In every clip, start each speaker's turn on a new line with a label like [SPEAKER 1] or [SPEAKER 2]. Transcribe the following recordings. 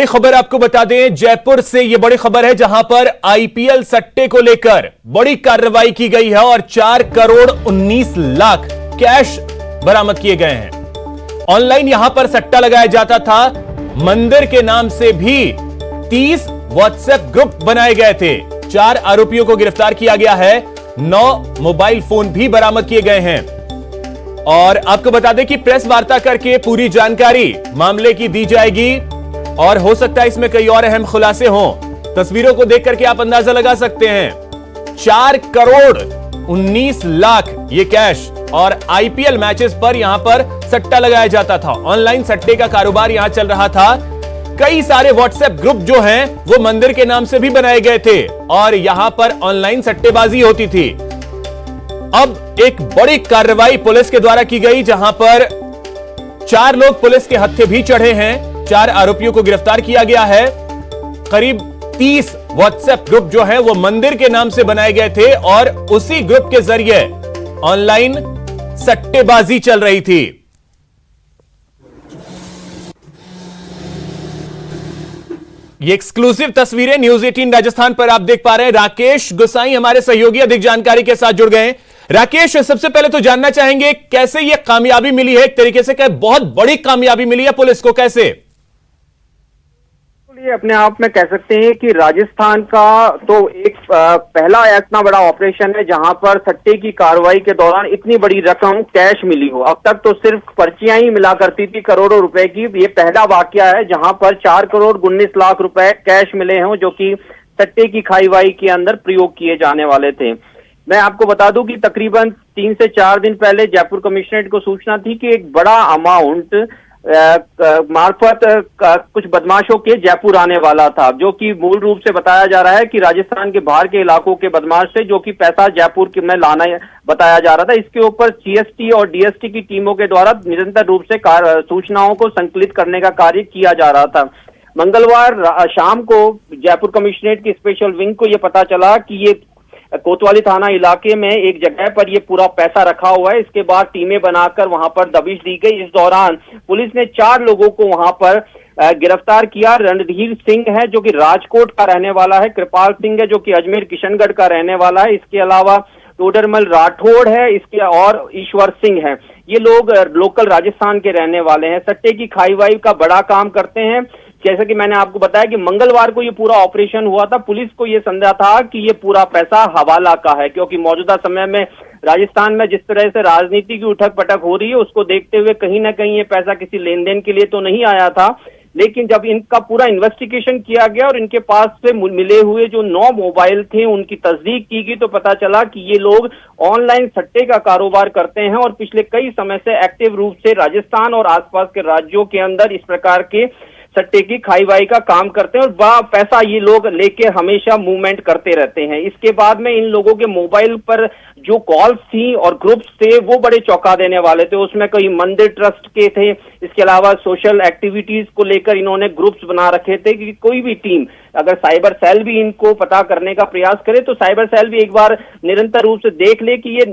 [SPEAKER 1] बड़ी खबर आपको बता दें, जयपुर से यह बड़ी खबर है जहां पर आईपीएल सट्टे को लेकर बड़ी कार्रवाई की गई है और 4 करोड़ 19 लाख कैश बरामद किए गए हैं। ऑनलाइन यहां पर सट्टा लगाया जाता था। मंदिर के नाम से भी 30 व्हाट्सएप ग्रुप बनाए गए थे। 4 आरोपियों को गिरफ्तार किया गया है। 9 मोबाइल फोन भी बरामद किए गए हैं। और आपको बता दें कि प्रेस वार्ता करके पूरी जानकारी मामले की दी जाएगी और हो सकता है इसमें कई और अहम खुलासे हों। तस्वीरों को देख करके आप अंदाजा लगा सकते हैं। 4 करोड़ 19 लाख ये कैश और आईपीएल मैचेस पर यहां पर सट्टा लगाया जाता था। ऑनलाइन सट्टे का कारोबार यहां चल रहा था। कई सारे व्हाट्सएप ग्रुप जो हैं वो मंदिर के नाम से भी बनाए गए थे और यहां पर ऑनलाइन सट्टेबाजी होती थी। अब एक बड़ी कार्रवाई पुलिस के द्वारा की गई जहां पर 4 लोग पुलिस के हत्थे भी चढ़े हैं। 4 आरोपियों को गिरफ्तार किया गया है। करीब 30 व्हाट्सएप ग्रुप जो है वो मंदिर के नाम से बनाए गए थे और उसी ग्रुप के जरिए ऑनलाइन सट्टेबाजी चल रही थी। ये एक्सक्लूसिव तस्वीरें न्यूज 18 राजस्थान पर आप देख पा रहे हैं। राकेश गोसाई हमारे सहयोगी अधिक जानकारी के साथ जुड़ गए हैं। राकेश, सबसे पहले तो जानना चाहेंगे कैसे ये कामयाबी मिली है, एक तरीके से क्या बहुत बड़ी कामयाबी मिली है पुलिस को, कैसे?
[SPEAKER 2] ये अपने आप में कह सकते हैं कि राजस्थान का तो एक पहला इतना बड़ा ऑपरेशन है जहां पर सट्टे की कार्रवाई के दौरान इतनी बड़ी रकम कैश मिली हो। अब तक तो सिर्फ पर्चियां ही मिला करती थी करोड़ों रुपए की। ये पहला वाकया है जहां पर 4 करोड़ 19 लाख रुपए कैश मिले हों जो कि सट्टे की खाईवाई के अंदर प्रयोग किए जाने वाले थे। मैं आपको बता दूं कि तकरीबन 3 से 4 दिन पहले जयपुर कमिश्नरेट को सूचना थी कि एक बड़ा अमाउंट मार्फत कुछ बदमाशों के जयपुर आने वाला था, जो कि मूल रूप से बताया जा रहा है कि राजस्थान के बाहर के इलाकों के बदमाश से जो कि पैसा जयपुर में लाना बताया जा रहा था। इसके ऊपर सीएसटी और डीएसटी की टीमों के द्वारा निरंतर रूप से सूचनाओं को संकलित करने का कार्य किया जा रहा था। मंगलवार शाम को जयपुर कमिश्नरेट की स्पेशल विंग को यह पता चला कि ये कोतवाली थाना इलाके में एक जगह पर ये पूरा पैसा रखा हुआ है। इसके बाद टीमें बनाकर वहां पर दबिश दी गई। इस दौरान पुलिस ने 4 लोगों को वहां पर गिरफ्तार किया। रणधीर सिंह है जो कि राजकोट का रहने वाला है, कृपाल सिंह है जो कि अजमेर किशनगढ़ का रहने वाला है, इसके अलावा टोडरमल राठौड़ है इसके और ईश्वर सिंह है। ये लोग लोकल राजस्थान के रहने वाले हैं। सट्टे की खाईवाई का बड़ा काम करते हैं। जैसे कि मैंने आपको बताया कि मंगलवार को ये पूरा ऑपरेशन हुआ था। पुलिस को ये संदेह था कि ये पूरा पैसा हवाला का है, क्योंकि मौजूदा समय में राजस्थान में जिस तरह से राजनीति की उठक पटक हो रही है उसको देखते हुए कहीं ना कहीं ये पैसा किसी लेन देन के लिए तो नहीं आया था। लेकिन जब इनका पूरा इन्वेस्टिगेशन किया गया और इनके पास से मिले हुए जो 9 मोबाइल थे उनकी तस्दीक की गई तो पता चला कि ये लोग ऑनलाइन सट्टे का कारोबार करते हैं और पिछले कई समय से एक्टिव रूप से राजस्थान और आसपास के राज्यों के अंदर इस प्रकार के सट्टे की खाईवाई का काम करते हैं और बड़ा पैसा ये लोग लेके हमेशा मूवमेंट करते रहते हैं। इसके बाद में इन लोगों के मोबाइल पर जो कॉल्स थी और ग्रुप्स थे वो बड़े चौंका देने वाले थे। उसमें कई मंदिर ट्रस्ट के थे, इसके अलावा सोशल एक्टिविटीज को लेकर इन्होंने ग्रुप्स बना रखे थे कि कोई भी टीम अगर साइबर सेल भी इनको पता करने का प्रयास करे तो साइबर सेल भी एक बार निरंतर रूप से देख ले कि ये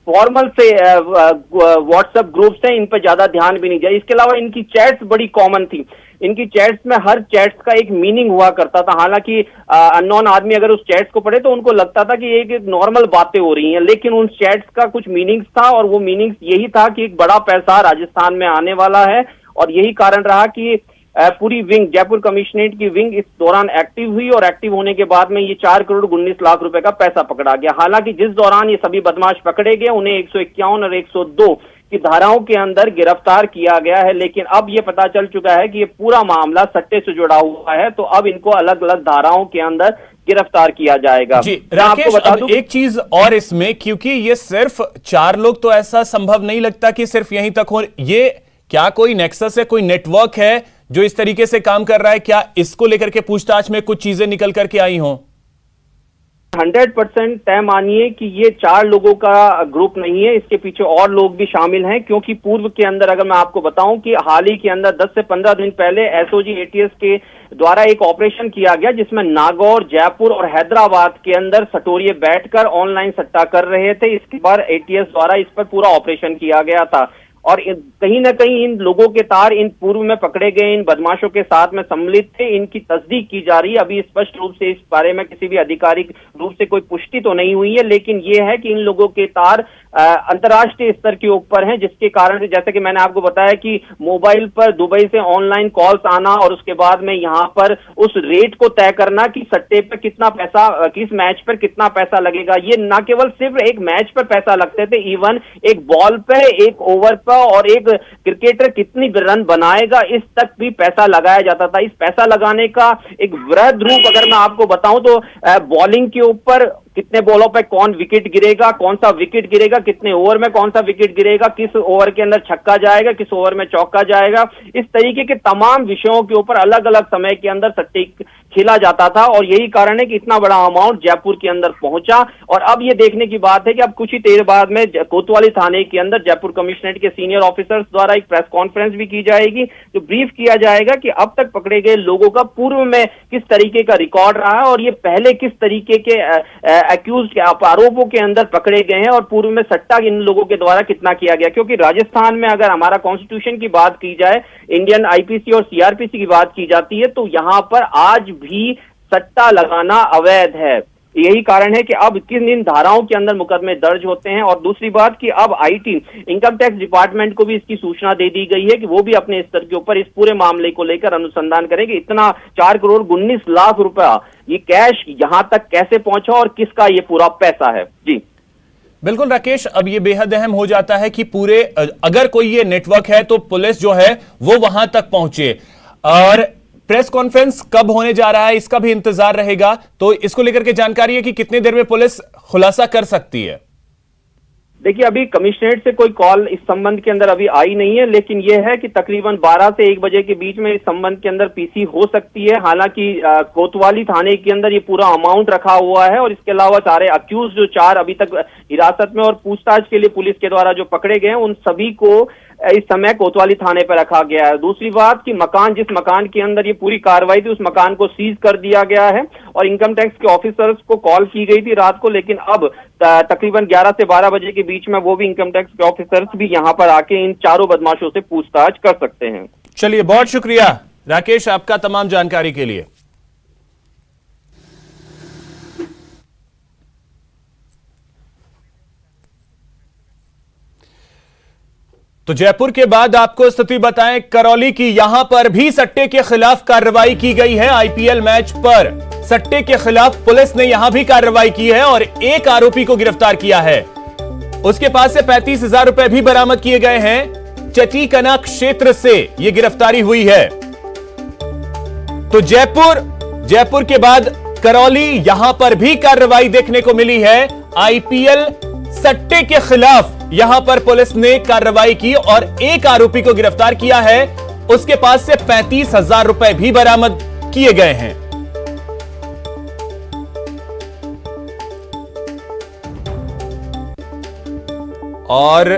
[SPEAKER 2] फॉर्मल से व्हाट्सएप ग्रुप्स हैं, इन पर ज्यादा ध्यान भी नहीं जाए। इसके अलावा इनकी चैट्स बड़ी कॉमन थी। इनकी चैट्स में हर चैट्स का एक मीनिंग हुआ करता था। हालांकि अननोन आदमी अगर उस चैट्स को पढ़े तो उनको लगता था कि ये एक नॉर्मल बातें हो रही हैं, लेकिन उन चैट्स का कुछ मीनिंग्स था और वो मीनिंग्स यही था कि एक बड़ा पैसा राजस्थान में आने वाला है। और यही कारण रहा कि पूरी विंग, जयपुर कमिश्नरेट की विंग इस दौरान एक्टिव हुई और एक्टिव होने के बाद में ये 4 करोड़ 19 लाख रुपए का पैसा पकड़ा गया। हालांकि जिस दौरान ये सभी बदमाश पकड़े गए उन्हें 151 और 102 की धाराओं के अंदर गिरफ्तार किया गया है। लेकिन अब ये पता चल चुका है कि ये पूरा मामला सट्टे से जुड़ा हुआ है, तो अब इनको अलग अलग धाराओं के अंदर गिरफ्तार किया जाएगा।
[SPEAKER 1] जी राकेश, अब एक चीज और इसमें, क्योंकि ये सिर्फ 4 लोग तो ऐसा संभव नहीं लगता कि सिर्फ यहीं तक हो। ये क्या कोई नेक्सस है, कोई नेटवर्क है जो इस तरीके से काम कर रहा है? क्या इसको लेकर के पूछताछ में कुछ चीजें निकल करके आई हों?
[SPEAKER 2] 100% तय मानिए कि ये 4 लोगों का ग्रुप नहीं है, इसके पीछे और लोग भी शामिल हैं। क्योंकि पूर्व के अंदर अगर मैं आपको बताऊं कि हाल ही के अंदर 10 से 15 दिन पहले एसओजी एटीएस के द्वारा एक ऑपरेशन किया गया जिसमें नागौर, जयपुर और हैदराबाद के अंदर सटोरिये बैठकर ऑनलाइन सट्टा कर रहे थे। इसके बाद एटीएस द्वारा इस पर पूरा ऑपरेशन किया गया था और कहीं ना कहीं इन लोगों के तार इन पूर्व में पकड़े गए इन बदमाशों के साथ में सम्मिलित थे। इनकी तस्दीक की जा रही है। अभी स्पष्ट रूप से इस बारे में किसी भी आधिकारिक रूप से कोई पुष्टि तो नहीं हुई है, लेकिन यह है कि इन लोगों के तार अंतर्राष्ट्रीय स्तर के ऊपर हैं, जिसके कारण से जैसे कि मैंने आपको बताया कि मोबाइल पर दुबई से ऑनलाइन कॉल्स आना और उसके बाद में यहाँ पर उस रेट को तय करना कि सट्टे पर कितना पैसा, किस मैच पर कितना पैसा लगेगा। ये ना केवल सिर्फ एक मैच पर पैसा लगते थे, इवन एक बॉल पे, एक ओवर पर और एक क्रिकेटर कितनी रन बनाएगा इस तक भी पैसा लगाया जाता था। इस पैसा लगाने का एक वृहद रूप अगर मैं आपको बताऊं तो बॉलिंग के ऊपर कितने बॉलों पे कौन विकेट गिरेगा, कौन सा विकेट गिरेगा, कितने ओवर में कौन सा विकेट गिरेगा, किस ओवर के अंदर छक्का जाएगा, किस ओवर में चौका जाएगा, इस तरीके के तमाम विषयों के ऊपर अलग अलग समय के अंदर सट्टे खेला जाता था। और यही कारण है कि इतना बड़ा अमाउंट जयपुर के अंदर पहुंचा। और अब ये देखने की बात है कि अब कुछ ही देर बाद में कोतवाली थाने के अंदर जयपुर कमिश्नरेट के सीनियर ऑफिसर्स द्वारा एक प्रेस कॉन्फ्रेंस भी की जाएगी, जो ब्रीफ किया जाएगा कि अब तक पकड़े गए लोगों का पूर्व में किस तरीके का रिकॉर्ड रहा है और ये पहले किस तरीके के एक्यूज आरोपों के अंदर पकड़े गए हैं और पूर्व में सट्टा इन लोगों के द्वारा कितना किया गया। क्योंकि राजस्थान में अगर हमारा कॉन्स्टिट्यूशन की बात की जाए, इंडियन आईपीसी और सीआरपीसी की बात की जाती है, तो यहां पर आज भी सट्टा लगाना अवैध है। यही कारण है कि अब किन इन धाराओं के अंदर मुकदमे दर्ज होते हैं। और दूसरी बात कि अब आईटी इनकम टैक्स डिपार्टमेंट को भी इसकी सूचना दे दी गई है कि वो भी अपने स्तर के ऊपर इस पूरे मामले को लेकर अनुसंधान करेंगे। इतना 4 करोड़ 19 लाख रुपया ये कैश यहां तक कैसे पहुंचा और किसका ये पूरा पैसा है। जी
[SPEAKER 1] बिल्कुल राकेश, अब ये बेहद अहम हो जाता है कि पूरे अगर कोई ये नेटवर्क है तो पुलिस जो है वो वहां तक पहुंचे। और प्रेस कॉन्फ्रेंस कब होने जा रहा है इसका भी इंतजार रहेगा। तो इसको लेकर के जानकारी है कि कितनी देर में पुलिस खुलासा कर सकती है?
[SPEAKER 2] देखिए, अभी कमिश्नरेट से कोई कॉल इस संबंध के अंदर अभी आई नहीं है, लेकिन यह है कि तकरीबन 12 से 1 बजे के बीच में इस संबंध के अंदर पीसी हो सकती है। हालांकि कोतवाली थाने के अंदर ये पूरा अमाउंट रखा हुआ है और इसके अलावा सारे अक्यूज जो 4 अभी तक हिरासत में और पूछताछ के लिए पुलिस के द्वारा जो पकड़े गए हैं, उन सभी को इस समय कोतवाली थाने पर रखा गया है। दूसरी बात कि मकान, जिस मकान के अंदर ये पूरी कार्रवाई थी, उस मकान को सीज कर दिया गया है और इनकम टैक्स के ऑफिसर्स को कॉल की गई थी रात को, लेकिन अब तकरीबन 11 से 12 बजे के बीच में वो भी इनकम टैक्स के ऑफिसर्स भी यहां पर आके इन चारों बदमाशों से पूछताछ कर सकते हैं।
[SPEAKER 1] चलिए, बहुत शुक्रिया राकेश आपका तमाम जानकारी के लिए। तो जयपुर के बाद आपको स्थिति बताएं करौली की। यहां पर भी सट्टे के खिलाफ कार्रवाई की गई है। आईपीएल मैच पर सट्टे के खिलाफ पुलिस ने यहां भी कार्रवाई की है और एक आरोपी को गिरफ्तार किया है। उसके पास से 35,000 रुपए भी बरामद किए गए हैं। चटीकना क्षेत्र से यह गिरफ्तारी हुई है। तो जयपुर के बाद करौली, यहां पर भी कार्रवाई देखने को मिली है। आईपीएल सट्टे के खिलाफ यहां पर पुलिस ने कार्रवाई की और एक आरोपी को गिरफ्तार किया है। उसके पास से 35,000 रुपए भी बरामद किए गए हैं। और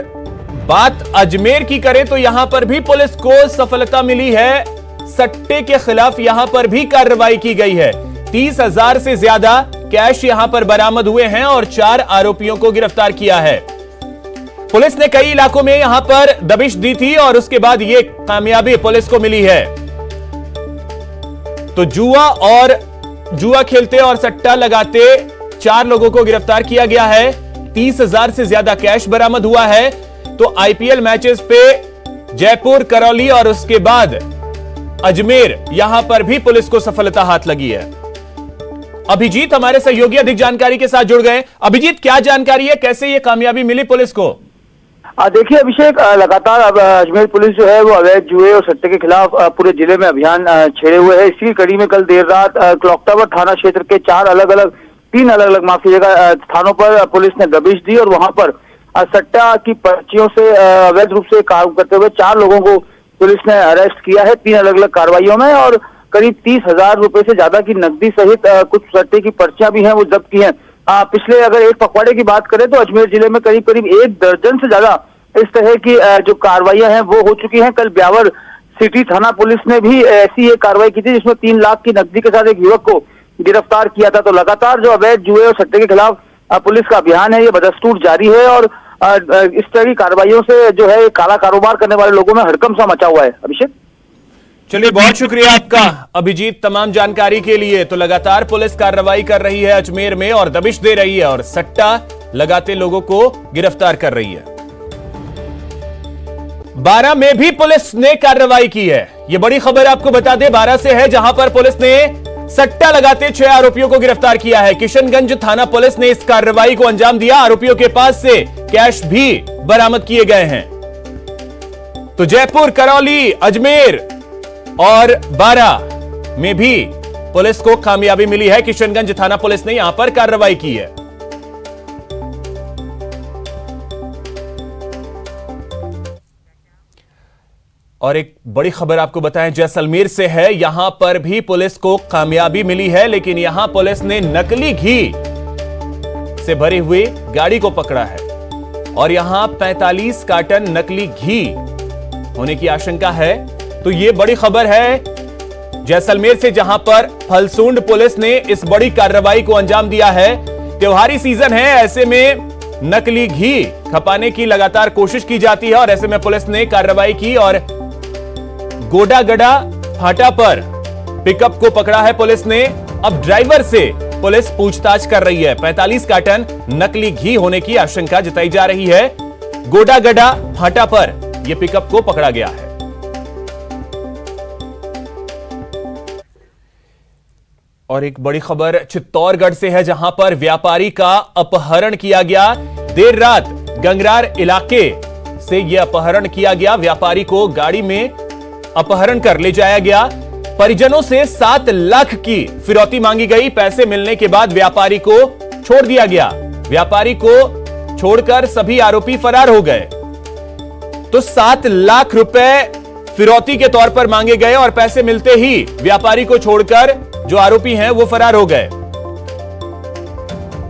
[SPEAKER 1] बात अजमेर की करें तो यहां पर भी पुलिस को सफलता मिली है। सट्टे के खिलाफ यहां पर भी कार्रवाई की गई है। 30,000 से ज्यादा कैश यहां पर बरामद हुए हैं और 4 आरोपियों को गिरफ्तार किया है। पुलिस ने कई इलाकों में यहां पर दबिश दी थी और उसके बाद यह कामयाबी पुलिस को मिली है। तो जुआ खेलते और सट्टा लगाते 4 लोगों को गिरफ्तार किया गया है। 30,000 से ज्यादा कैश बरामद हुआ है। तो आईपीएल मैचेस पे जयपुर, करौली और उसके बाद अजमेर, यहां पर भी पुलिस को सफलता हाथ लगी है। अभिजीत हमारे सहयोगी अधिक जानकारी के साथ जुड़ गए। अभिजीत, क्या जानकारी है, कैसे ये कामयाबी मिली पुलिस को?
[SPEAKER 3] देखिए अभिषेक, लगातार अब अजमेर पुलिस जो है वो अवैध जुए और सट्टे के खिलाफ पूरे जिले में अभियान छेड़े हुए है। इसी कड़ी में कल देर रात क्लॉक टावर थाना क्षेत्र के 3 अलग अलग माफी जगह थानों पर पुलिस ने दबिश दी और वहां पर सट्टा की पर्चियों से अवैध रूप से काम करते हुए 4 लोगों को पुलिस ने अरेस्ट किया है 3 अलग अलग कार्रवाइयों में। और करीब 30,000 रुपए से ज्यादा की नकदी सहित कुछ सट्टे की पर्चियां भी हैं वो जब्त की हैं। पिछले अगर एक पखवाड़े की बात करें तो अजमेर जिले में करीब 1 दर्जन से ज्यादा इस तरह की जो कार्रवाइयां हैं वो हो चुकी हैं। कल ब्यावर सिटी थाना पुलिस ने भी ऐसी एक कार्रवाई की थी जिसमें 3 लाख की नकदी के साथ एक युवक को गिरफ्तार किया था। तो लगातार जो अवैध जुए और सट्टे के खिलाफ पुलिस का अभियान है ये बदस्तूर जारी है और इस तरह की कार्रवाइयों से जो है काला कारोबार करने वाले लोगों में हड़कंप सा मचा हुआ है। अभिषेक,
[SPEAKER 1] चलिए, बहुत शुक्रिया आपका अभिजीत तमाम जानकारी के लिए। तो लगातार पुलिस कार्रवाई कर रही है अजमेर में और दबिश दे रही है और सट्टा लगाते लोगों को गिरफ्तार कर रही है। 12 में भी पुलिस ने कार्रवाई की है। यह बड़ी खबर आपको बता दें 12 से है, जहां पर पुलिस ने सट्टा लगाते 6 आरोपियों को गिरफ्तार किया है। किशनगंज थाना पुलिस ने इस कार्रवाई को अंजाम दिया। आरोपियों के पास से कैश भी बरामद किए गए हैं। तो जयपुर, करौली, अजमेर और 12 में भी पुलिस को कामयाबी मिली है। किशनगंज थाना पुलिस ने यहां पर कार्रवाई की है। और एक बड़ी खबर आपको बताएं जैसलमेर से है। यहां पर भी पुलिस को कामयाबी मिली है, लेकिन यहां पुलिस ने नकली घी से भरी हुई गाड़ी को पकड़ा है और यहां 45 कार्टन नकली घी होने की आशंका है। तो यह बड़ी खबर है जैसलमेर से, जहां पर फलसूंड पुलिस ने इस बड़ी कार्रवाई को अंजाम दिया है। त्योहारी सीजन है, ऐसे में नकली घी खपाने की लगातार कोशिश की जाती है और ऐसे में पुलिस ने कार्रवाई की और गोडागड़ा फाटा पर पिकअप को पकड़ा है पुलिस ने। अब ड्राइवर से पुलिस पूछताछ कर रही है। 45 कार्टन नकली घी होने की आशंका जताई जा रही है। गोडागड़ा फाटा पर यह पिकअप को पकड़ा गया है। और एक बड़ी खबर चित्तौड़गढ़ से है, जहां पर व्यापारी का अपहरण किया गया। देर रात गंगरार इलाके से यह अपहरण किया गया। व्यापारी को गाड़ी में अपहरण कर ले जाया गया। परिजनों से 7 लाख की फिरौती मांगी गई। पैसे मिलने के बाद व्यापारी को छोड़ दिया गया। व्यापारी को छोड़कर सभी आरोपी फरार हो गए। तो 7 लाख रुपए फिरौती के तौर पर मांगे गए और पैसे मिलते ही व्यापारी को छोड़कर जो आरोपी हैं वो फरार हो गए।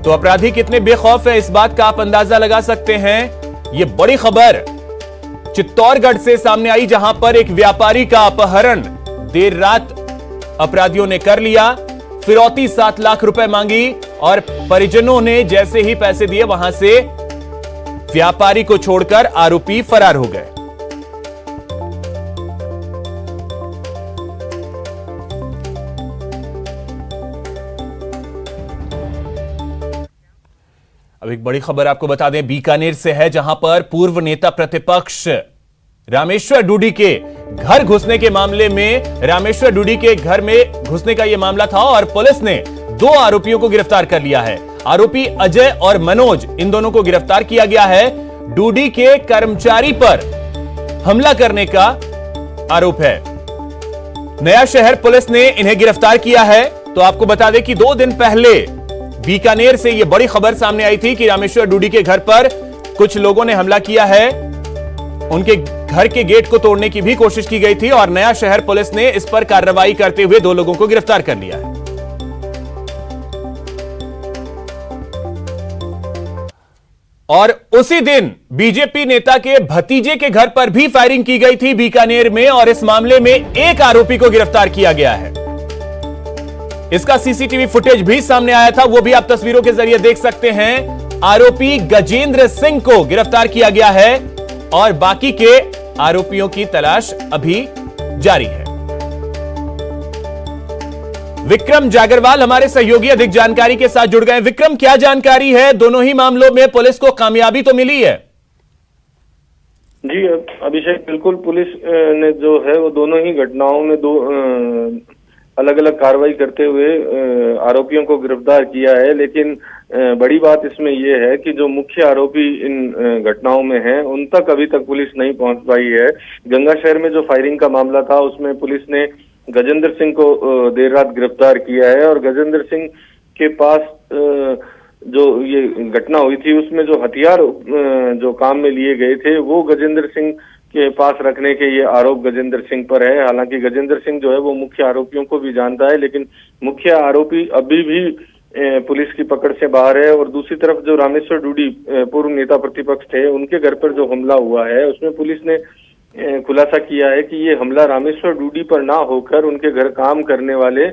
[SPEAKER 1] तो अपराधी कितने बेखौफ है, इस बात का आप अंदाजा लगा सकते हैं। यह बड़ी खबर चित्तौड़गढ़ से सामने आई, जहां पर एक व्यापारी का अपहरण देर रात अपराधियों ने कर लिया। फिरौती 7 लाख रुपए मांगी और परिजनों ने जैसे ही पैसे दिए, वहां से व्यापारी को छोड़कर आरोपी फरार हो गए। अब एक बड़ी खबर आपको बता दें बीकानेर से है, जहां पर पूर्व नेता प्रतिपक्ष रामेश्वर डूडी के घर घुसने के मामले में, रामेश्वर डूडी के घर में घुसने का यह मामला था और पुलिस ने 2 आरोपियों को गिरफ्तार कर लिया है। आरोपी अजय और मनोज, इन दोनों को गिरफ्तार किया गया है। डूडी के कर्मचारी पर हमला करने का आरोप है। नया शहर पुलिस ने इन्हें गिरफ्तार किया है। तो आपको बता दें कि 2 दिन पहले बीकानेर से यह बड़ी खबर सामने आई थी कि रामेश्वर डूडी के घर पर कुछ लोगों ने हमला किया है। उनके घर के गेट को तोड़ने की भी कोशिश की गई थी और नया शहर पुलिस ने इस पर कार्रवाई करते हुए 2 लोगों को गिरफ्तार कर लिया है। और उसी दिन बीजेपी नेता के भतीजे के घर पर भी फायरिंग की गई थी बीकानेर में और इस मामले में एक आरोपी को गिरफ्तार किया गया है। इसका सीसीटीवी फुटेज भी सामने आया था, वो भी आप तस्वीरों के जरिए देख सकते हैं। आरोपी गजेंद्र सिंह को गिरफ्तार किया गया है और बाकी के आरोपियों की तलाश अभी जारी है। विक्रम जागरवाल हमारे सहयोगी अधिक जानकारी के साथ जुड़ गए। विक्रम, क्या जानकारी है? दोनों ही मामलों में पुलिस को कामयाबी तो मिली है।
[SPEAKER 4] जी अभिषेक, बिल्कुल पुलिस ने जो है वो दोनों ही घटनाओं में 2 अलग अलग कार्रवाई करते हुए आरोपियों को गिरफ्तार किया है। लेकिन बड़ी बात इसमें यह है कि जो मुख्य आरोपी इन घटनाओं में हैं उन तक अभी तक पुलिस नहीं पहुंच पाई है। गंगा शहर में जो फायरिंग का मामला था उसमें पुलिस ने गजेंद्र सिंह को देर रात गिरफ्तार किया है और गजेंद्र सिंह के पास जो ये घटना हुई थी उसमें जो हथियार जो काम में लिए गए थे वो गजेंद्र सिंह के पास रखने के ये आरोप गजेंद्र सिंह पर है। हालांकि गजेंद्र सिंह जो है वो मुख्य आरोपियों को भी जानता है, लेकिन मुख्य आरोपी अभी भी पुलिस की पकड़ से बाहर है। और दूसरी तरफ जो रामेश्वर डूडी पूर्व नेता प्रतिपक्ष थे, उनके घर पर जो हमला हुआ है उसमें पुलिस ने खुलासा किया है कि ये हमला रामेश्वर डूडी पर ना होकर उनके घर काम करने वाले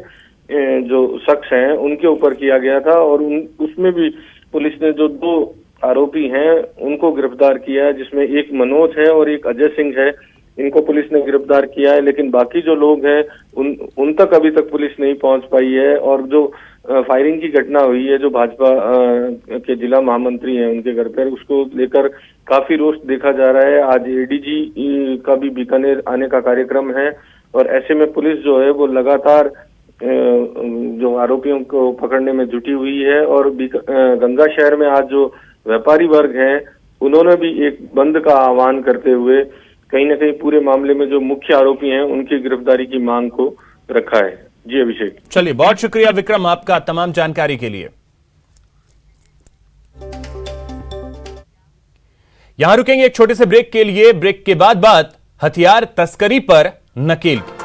[SPEAKER 4] जो शख्स हैं उनके ऊपर किया गया था। और उसमें भी पुलिस ने जो 2 आरोपी हैं उनको गिरफ्तार किया है, जिसमें एक मनोज है और एक अजय सिंह है। इनको पुलिस ने गिरफ्तार किया है, लेकिन बाकी जो लोग हैं उन तक अभी तक पुलिस नहीं पहुंच पाई है। और जो फायरिंग की घटना हुई है, जो भाजपा के जिला महामंत्री हैं उनके घर पर, उसको लेकर काफी रोष देखा जा रहा है। आज एडीजी का भी बीकानेर आने का कार्यक्रम है और ऐसे में पुलिस जो है वो लगातार जो आरोपियों को पकड़ने में जुटी हुई है। और गंगा शहर में आज जो व्यापारी वर्ग है उन्होंने भी एक बंद का आह्वान करते हुए कहीं ना कहीं पूरे मामले में जो मुख्य आरोपी हैं उनकी गिरफ्तारी की मांग को रखा है। जी अभिषेक।
[SPEAKER 1] चलिए, बहुत शुक्रिया विक्रम आपका तमाम जानकारी के लिए। यहां रुकेंगे एक छोटे से ब्रेक के लिए। ब्रेक के बाद बात हथियार तस्करी पर नकेल की।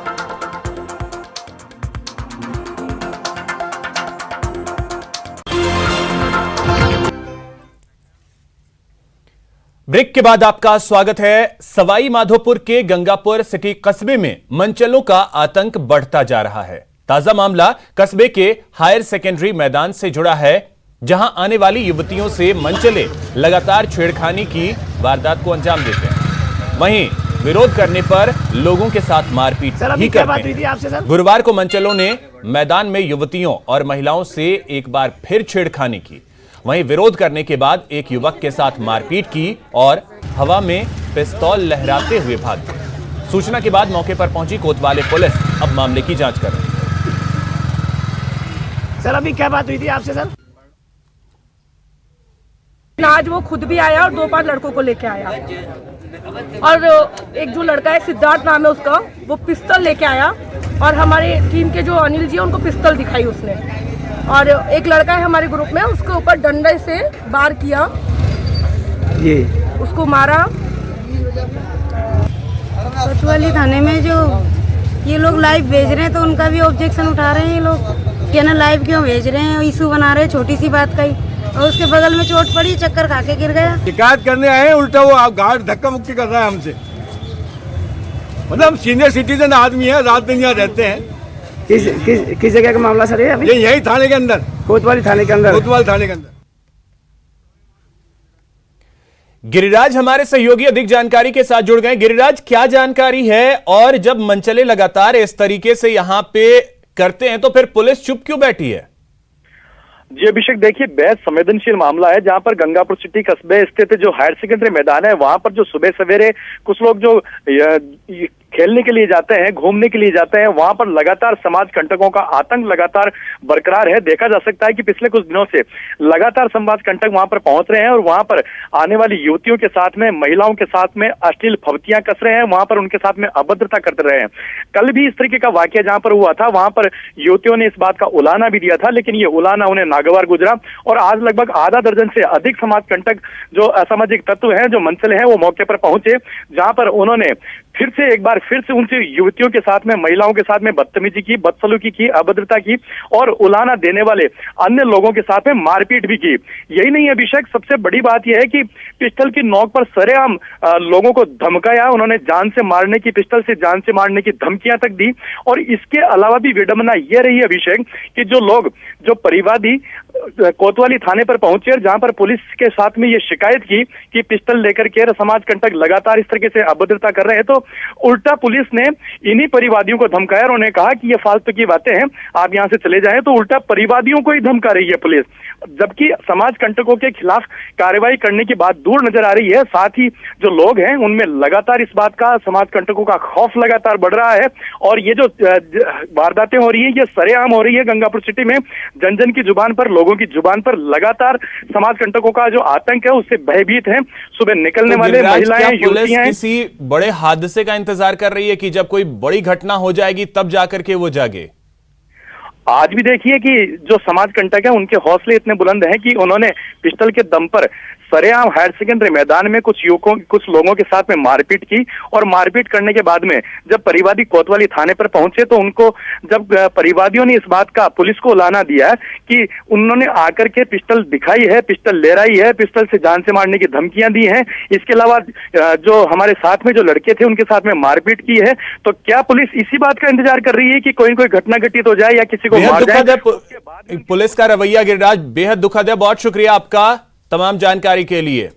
[SPEAKER 1] ब्रेक के बाद आपका स्वागत है। सवाई माधोपुर के गंगापुर सिटी कस्बे में मनचलों का आतंक बढ़ता जा रहा है। ताजा मामला कस्बे के हायर सेकेंडरी मैदान से जुड़ा है, जहां आने वाली युवतियों से मनचले लगातार छेड़खानी की वारदात को अंजाम देते हैं। वहीं विरोध करने पर लोगों के साथ मारपीट भी करते हैं। गुरुवार को मनचलों ने मैदान में युवतियों और महिलाओं से एक बार फिर छेड़खानी की। वहीं विरोध करने के बाद एक युवक के साथ मारपीट की और हवा में पिस्तौल लहराते हुए भाग गए। सूचना के बाद मौके पर पहुंची कोतवाली पुलिस अब मामले की जांच कर रही है।
[SPEAKER 5] सर अभी क्या बात हुई थी आपसे सर?
[SPEAKER 6] आज वो खुद भी आया और 2-5 लड़कों को लेके आया और एक जो लड़का है सिद्धार्थ नाम है उसका, वो पिस्तौल लेके आया और हमारे टीम के जो अनिल जी है उनको पिस्तौल दिखाई उसने। और एक लड़का है हमारे ग्रुप में, उसके ऊपर डंडे से वार किया, ये उसको मारा।
[SPEAKER 7] कोतवाली थाने में जो ये लोग लाइव भेज रहे हैं तो उनका भी ऑब्जेक्शन उठा रहे हैं। ये लोग क्या ना लाइव क्यों भेज रहे हैं, इशू बना रहे हैं छोटी सी बात का ही। और उसके बगल में चोट पड़ी, चक्कर खा के गिर गया।
[SPEAKER 8] शिकायत करने आए, उल्टा वो आप गार्ड धक्का मुक्की कर रहा है हमसे। मतलब हम सीनियर सिटीजन आदमी है, रात दिन यहाँ रहते हैं।
[SPEAKER 5] किस जगह का मामला सर? अभी
[SPEAKER 8] यही थाने के अंदर,
[SPEAKER 5] कोतवाली थाने के अंदर।
[SPEAKER 8] कोतवाली थाने के अंदर।
[SPEAKER 1] गिरिराज हमारे सहयोगी अधिक जानकारी के साथ जुड़ गए। गिरिराज, क्या जानकारी है? और जब मनचले लगातार इस तरीके से यहां पे करते हैं तो फिर पुलिस चुप क्यों बैठी है?
[SPEAKER 9] जी अभिषेक, देखिए बेहद संवेदनशील मामला है, जहां पर गंगापुर सिटी कस्बे स्थित जो हायर सेकेंडरी मैदान है वहां पर जो सुबह सवेरे कुछ लोग जो खेलने के लिए जाते हैं, घूमने के लिए जाते हैं, वहां पर लगातार समाज कंटकों का आतंक लगातार बरकरार है। देखा जा सकता है कि पिछले कुछ दिनों से लगातार समाज कंटक वहां पर पहुंच रहे हैं और वहां पर आने वाली युवतियों के साथ में, महिलाओं के साथ में अश्लील फवतियां कस रहे हैं, वहां पर उनके साथ में अभद्रता करते रहे हैं। कल भी इस तरीके का वाकया जहां पर हुआ था, वहां पर युवतियों ने इस बात का उलाना भी दिया था, लेकिन ये उलाना उन्हें नागवार गुजरा और आज लगभग आधा दर्जन से अधिक समाज कंटक जो असामाजिक तत्व हैं, जो मनचले हैं, वो मौके पर पहुंचे, जहां पर उन्होंने फिर से उनसे युवतियों के साथ में, महिलाओं के साथ में बदतमीजी की, बदसलूकी की, अभद्रता की और उलाना देने वाले अन्य लोगों के साथ में मारपीट भी की। यही नहीं अभिषेक, सबसे बड़ी बात यह है कि पिस्टल की नोक पर सरेआम लोगों को धमकाया। उन्होंने जान से मारने की, पिस्टल से जान से मारने की धमकियां तक दी। और इसके अलावा भी विडंबना यह रही अभिषेक कि जो लोग, जो परिवादी कोतवाली थाने पर पहुंचे, जहां पर पुलिस के साथ में ये शिकायत की कि पिस्टल लेकर के समाज कंटक लगातार इस तरीके से अभद्रता कर रहे हैं, तो उल्टा पुलिस ने इन्हीं परिवादियों को धमकाया और उन्हें कहा कि ये फालतू की बातें हैं, आप यहां से चले जाएं। तो उल्टा परिवादियों को ही धमका रही है पुलिस, जबकि समाज कंटकों के खिलाफ कार्रवाई करने की बात दूर नजर आ रही है। साथ ही जो लोग हैं उनमें लगातार इस बात का, समाज कंटकों का खौफ लगातार बढ़ रहा है। और ये जो वारदातें हो रही है, ये सरेआम हो रही है गंगापुर सिटी में। जन जन की जुबान पर, लोगों की जुबान पर लगातार समाज कंटकों का जो आतंक है उससे भयभीत है। सुबह निकलने वाले महिलाएं, युवतियां
[SPEAKER 1] किसी बड़े हादसे का इंतजार कर रही है कि जब कोई बड़ी घटना हो जाएगी तब जाकर के वो जागे?
[SPEAKER 9] आज भी देखिए कि जो समाज कंटक है उनके हौसले इतने बुलंद हैं कि उन्होंने पिस्टल के दम पर सरेआम हायर सेकेंडरी मैदान में कुछ लोगों के साथ में मारपीट की। और मारपीट करने के बाद में जब परिवादी कोतवाली थाने पर पहुंचे तो उनको, जब परिवादियों ने इस बात का पुलिस को उलाना दिया कि उन्होंने आकर के पिस्टल दिखाई है, पिस्टल लहराई है, पिस्टल से जान से मारने की धमकियां दी हैं, इसके अलावा जो हमारे साथ में जो लड़के थे उनके साथ में मारपीट की है, तो क्या पुलिस इसी बात का इंतजार कर रही है कि कोई न कोई घटना घटित हो जाए या किसी को मार जाए?
[SPEAKER 1] पुलिस का रवैया गिरिराज बेहद दुखद है। बहुत शुक्रिया आपका तमाम जानकारी के लिए।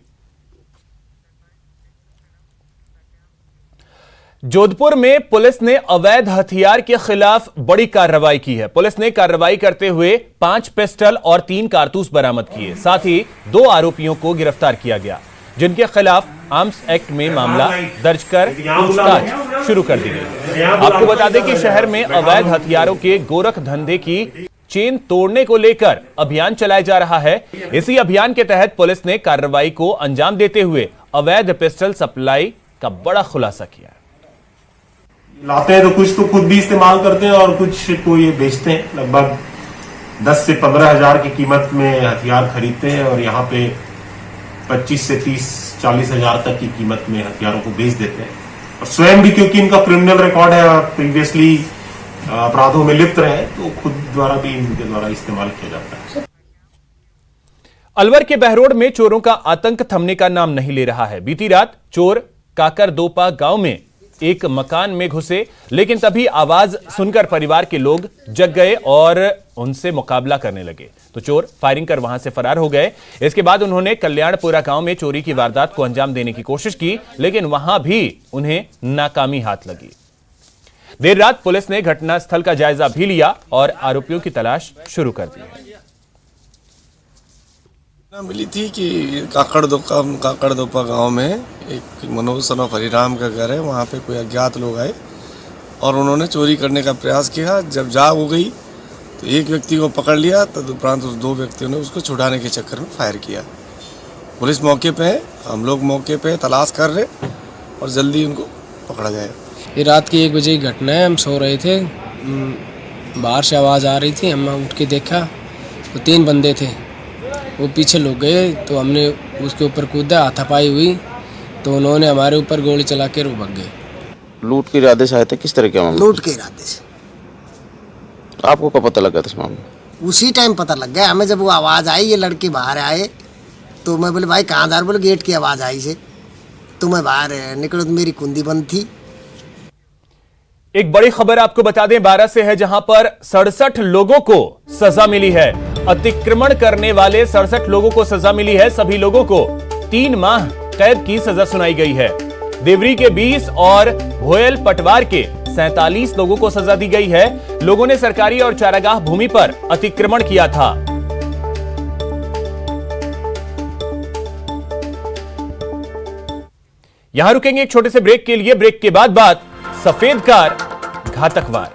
[SPEAKER 1] जोधपुर में पुलिस ने अवैध हथियार के खिलाफ बड़ी कार्रवाई की है। पुलिस ने कार्रवाई करते हुए 5 पिस्टल और 3 कारतूस बरामद किए। साथ ही 2 आरोपियों को गिरफ्तार किया गया, जिनके खिलाफ आर्म्स एक्ट में मामला दर्ज कर पूछताछ शुरू कर दी गई। आपको बता दें कि शहर में अवैध हथियारों के गोरख धंधे की चेन तोड़ने को लेकर अभियान चलाया जा रहा है। इसी अभियान के तहत पुलिस ने कार्रवाई को अंजाम देते हुए अवैध पिस्टल सप्लाई का बड़ा खुलासा किया।
[SPEAKER 10] लाते हैं तो कुछ तो खुद भी इस्तेमाल करते हैं और कुछ को ये बेचते हैं। लगभग 10 से 15 हजार की कीमत में हथियार खरीदते हैं और यहाँ पे 25 से 30-40 हजार तक की कीमत में हथियारों को बेच देते हैं। और स्वयं भी, क्योंकि इनका क्रिमिनल रिकॉर्ड है, प्रीवियसली अपराधों में लिप्त रहे, तो खुद द्वारा भी इनके द्वारा इस्तेमाल किया जाता है।
[SPEAKER 1] अलवर के बहरोड में चोरों का आतंक थमने का नाम नहीं ले रहा है। बीती रात चोर काकरदोपा गांव में एक मकान में घुसे, लेकिन तभी आवाज सुनकर परिवार के लोग जग गए और उनसे मुकाबला करने लगे, तो चोर फायरिंग कर वहां से फरार हो गए। इसके बाद उन्होंने कल्याणपुरा गांव में चोरी की वारदात को अंजाम देने की कोशिश की, लेकिन वहां भी उन्हें नाकामी हाथ लगी। देर रात पुलिस ने घटनास्थल का जायजा भी लिया और आरोपियों की तलाश शुरू कर दी है।
[SPEAKER 11] मिली थी कि काकड़दोपा गांव में एक मनोज सनोफ हरिराम का घर है, वहाँ पे कोई अज्ञात लोग आए और उन्होंने चोरी करने का प्रयास किया। जब जाग हो गई तो एक व्यक्ति को पकड़ लिया, तदुपरांत उस 2 व्यक्तियों ने उसको छुड़ाने के चक्कर में फायर किया। पुलिस मौके पे है, हम लोग मौके पे तलाश कर रहे और जल्दी उनको पकड़ा जाए।
[SPEAKER 12] ये रात की 1 बजे की घटना है। हम सो रहे थे, बाहर से आवाज़ आ रही थी, हमने उठ के देखा तो 3 बंदे थे, वो पीछे लुक गए, तो हमने उसके ऊपर कूदा, हाथापाई हुई तो उन्होंने हमारे ऊपर गोली चला के वो भाग गए।
[SPEAKER 13] लूट के इरादे से आए थे? किस तरह के मामला?
[SPEAKER 14] लूट के इरादे से।
[SPEAKER 13] आपको कब पता लगा था इस मामले?
[SPEAKER 14] उसी टाइम पता लग गया हमें, जब वो आवाज़ आई, ये लड़के बाहर आए तो मैं बोले भाई कहाँ जा रहे? बोले गेट की आवाज़ आई से, तो मैं बाहर निकला तो मेरी कुंडी बंद थी।
[SPEAKER 1] एक बड़ी खबर आपको बता दें 12 से है, जहां पर 67 लोगों को सजा मिली है। अतिक्रमण करने वाले 67 लोगों को सजा मिली है। सभी लोगों को 3 माह कैद की सजा सुनाई गई है। देवरी के 20 और भोयल पटवार के 47 लोगों को सजा दी गई है। लोगों ने सरकारी और चारागाह भूमि पर अतिक्रमण किया था। यहां रुकेंगे एक छोटे से ब्रेक के लिए। ब्रेक के बाद सफेद कार घातक वार।